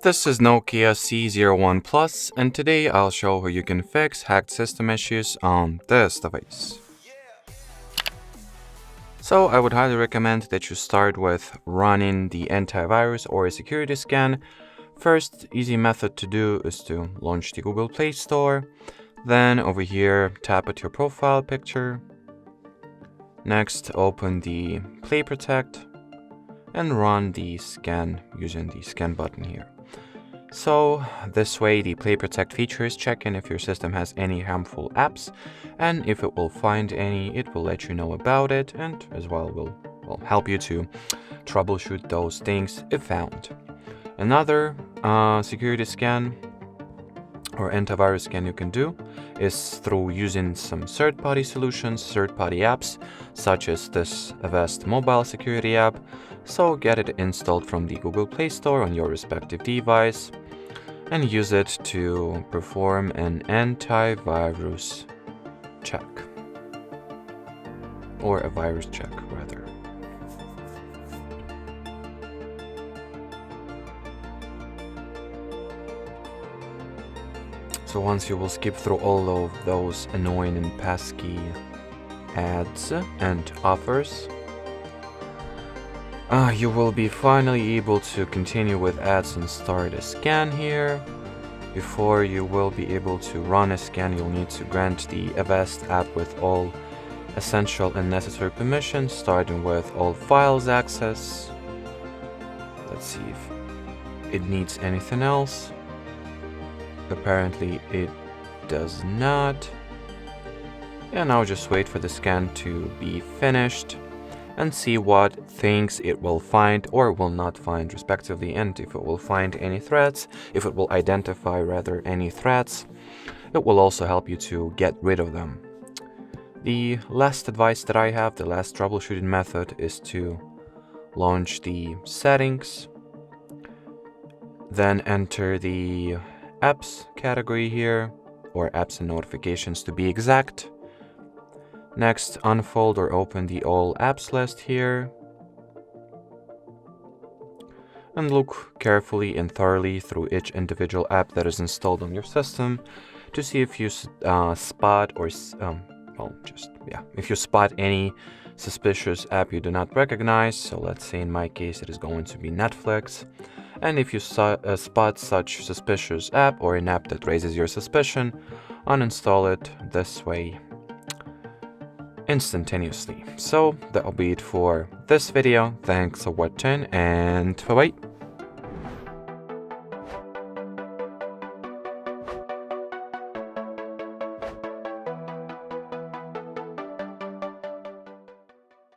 This is Nokia C01 Plus, and today I'll show how you can fix hacked system issues on this device. So I would highly recommend that you start with running the antivirus or a security scan. First easy method to do is to launch the Google Play Store. Then over here, tap at your profile picture. Next, open the Play Protect and run the scan using the scan button here. So this way the Play Protect feature is checking if your system has any harmful apps, and if it will find any, it will let you know about it, and as well will help you to troubleshoot those things if found. Another security scan or antivirus scan you can do is through using some third-party solutions, third-party apps, such as this Avast mobile security app. So get it installed from the Google Play Store on your respective device and use it to perform an antivirus check, or a virus check rather. So once you will skip through all of those annoying and pesky ads and offers, you will be finally able to continue with ads and start a scan here. Before you will be able to run a scan, you'll need to grant the Avast app with all essential and necessary permissions, starting with all files access. Let's see if it needs anything else. Apparently it does not. And now just wait for the scan to be finished and see what things it will find or will not find respectively, and if it will find any threats, if it will identify rather any threats, it will also help you to get rid of them. The last advice that I have, the last troubleshooting method, is to launch the settings, then enter the apps category here, or apps and notifications to be exact. Next, unfold or open the all apps list here and look carefully and thoroughly through each individual app that is installed on your system to see if you spot or if you spot any suspicious app you do not recognize. So let's say in my case it is going to be Netflix, and if you spot such suspicious app or an app that raises your suspicion, uninstall it this way instantaneously. So that'll be it for this video. Thanks for watching, and bye bye.